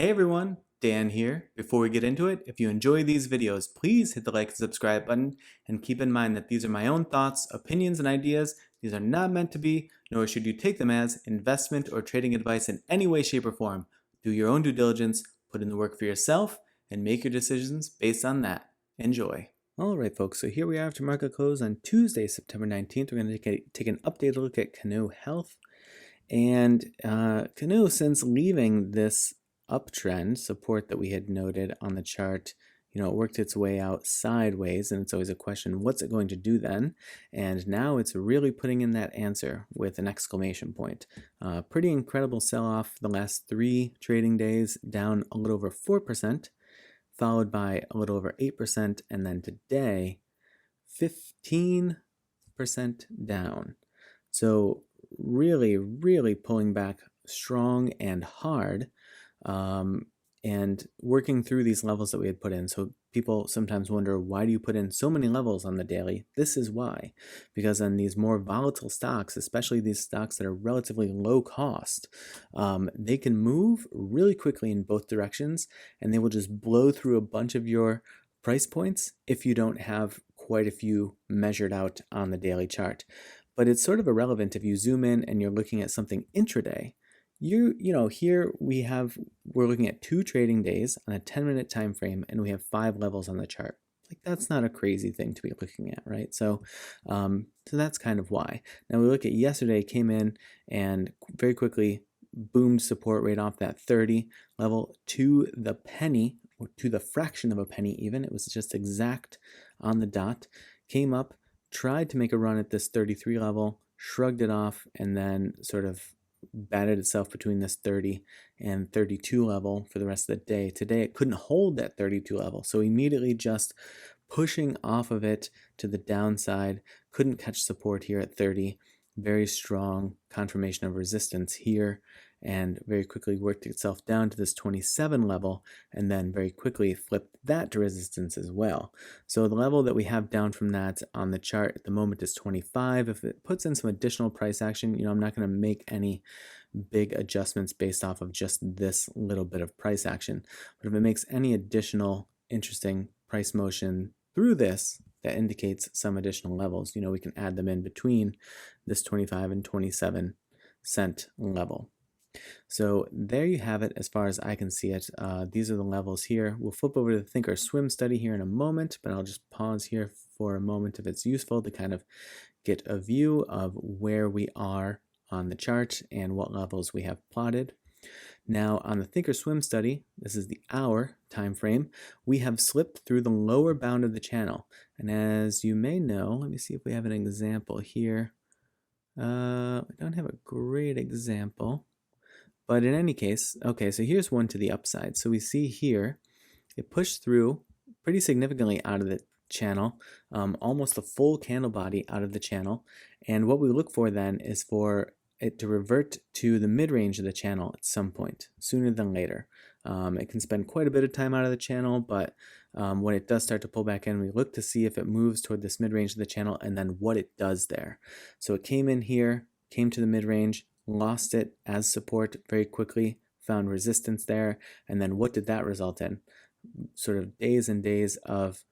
Hey everyone, Dan here. Before we get into it, if you enjoy these videos, please hit the like and subscribe button and keep in mind that these are my own thoughts, opinions, and ideas. These are not meant to be, nor should you take them as investment or trading advice in any way, shape, or form. Do your own due diligence, put in the work for yourself, and make your decisions based on that. Enjoy. Alright folks, so here we are after market close on Tuesday, September 19th. We're going to take an updated look at Cano Health. And Cano, since leaving this uptrend support that we had noted on the chart, it worked its way out sideways, and it's always a question, what's it going to do then? And now it's really putting in that answer with an exclamation point. Pretty incredible sell-off the last 3 trading days, down a little over 4%, followed by a little over 8%, and then today, 15% down. So really pulling back strong and hard, and working through these levels that we had put in. So people sometimes wonder, why do you put in so many levels on the daily? This is why. Because on these more volatile stocks, especially these stocks that are relatively low cost, they can move really quickly in both directions, and they will just blow through a bunch of your price points if you don't have quite a few measured out on the daily chart. But it's sort of irrelevant if you zoom in and you're looking at something intraday. Here we're looking at 2 trading days on a 10-minute time frame, and we have 5 levels on the chart. Like, that's not a crazy thing to be looking at, right? So that's kind of why. Now we look at yesterday, came in and very quickly boomed support right off that 30 level to the penny, or to the fraction of a penny even. It was just exact on the dot. Came up, tried to make a run at this 33 level, shrugged it off, and then sort of batted itself between this 30 and 32 level for the rest of the day. Today it couldn't hold that 32 level, so immediately just pushing off of it to the downside, couldn't catch support here at 30. Very strong confirmation of resistance here, and very quickly worked itself down to this 27 level, and then very quickly flipped that to resistance as well. So the level that we have down from that on the chart at the moment is 25. If it puts in some additional price action, I'm not going to make any big adjustments based off of just this little bit of price action. But if it makes any additional interesting price motion through this that indicates some additional levels, we can add them in between this 25 and 27 cent level. So there you have it as far as I can see it. These are the levels here. We'll flip over to the Think or Swim study here in a moment, but I'll just pause here for a moment if it's useful to kind of get a view of where we are on the chart and what levels we have plotted. Now on the Think or Swim study, this is the hour time frame, we have slipped through the lower bound of the channel. And as you may know, let me see if we have an example here. We don't have a great example. But in any case, okay, so here's one to the upside. So we see here, it pushed through pretty significantly out of the channel, almost a full candle body out of the channel. And what we look for then is for it to revert to the mid-range of the channel at some point, sooner than later. It can spend quite a bit of time out of the channel, but when it does start to pull back in, we look to see if it moves toward this mid-range of the channel and then what it does there. So it came in here, came to the mid-range, lost it as support very quickly, found resistance there, and then what did that result in? Sort of days and days of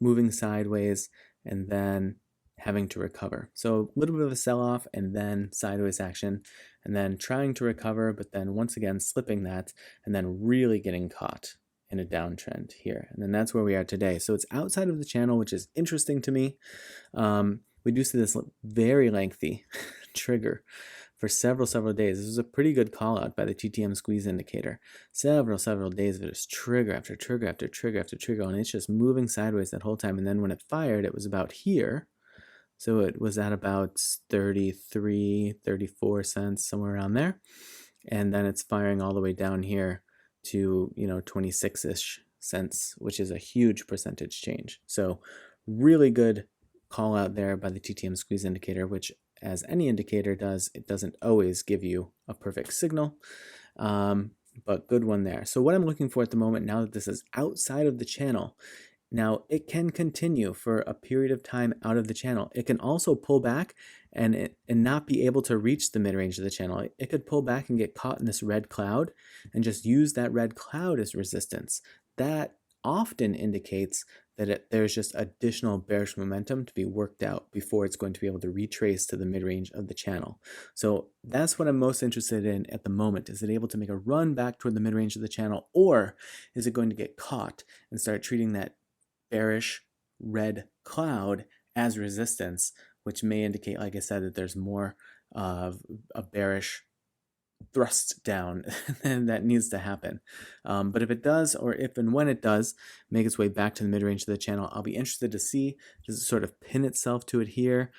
moving sideways and then having to recover. So a little bit of a sell-off and then sideways action, and then trying to recover, but then once again slipping that, and then really getting caught in a downtrend here. And then that's where we are today. So it's outside of the channel, which is interesting to me. We do see this very lengthy trigger for several days. This was a pretty good call out by the TTM squeeze indicator. Several days of just trigger after trigger after trigger after trigger, and it's just moving sideways that whole time. And then when it fired, it was about here. So it was at about 33, 34 cents, somewhere around there. And then it's firing all the way down here to, 26-ish cents, which is a huge percentage change. So really good call out there by the TTM squeeze indicator, which, as any indicator does, it doesn't always give you a perfect signal, but good one there. So what I'm looking for at the moment, now that this is outside of the channel, Now, it can continue for a period of time out of the channel. It can also pull back and not be able to reach the mid-range of the channel. It could pull back and get caught in this red cloud and just use that red cloud as resistance. That often indicates that there's just additional bearish momentum to be worked out before it's going to be able to retrace to the mid-range of the channel. So that's what I'm most interested in at the moment. Is it able to make a run back toward the mid-range of the channel, or is it going to get caught and start treating that bearish red cloud as resistance, which may indicate, like I said, that there's more of a bearish thrust down that needs to happen. But if it does, or if and when it does make its way back to the mid-range of the channel, I'll be interested to see, does it sort of pin itself to it here?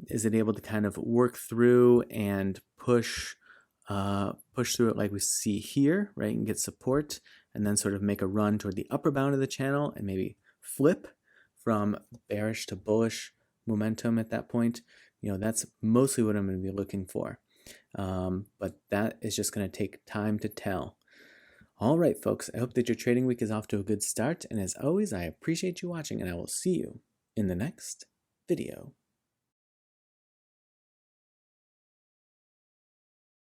Is it able to kind of work through and push through it like we see here, right, and get support, and then sort of make a run toward the upper bound of the channel and maybe flip from bearish to bullish momentum at that point? That's mostly what I'm going to be looking for. But that is just going to take time to tell. All right, folks, I hope that your trading week is off to a good start. And as always, I appreciate you watching, and I will see you in the next video.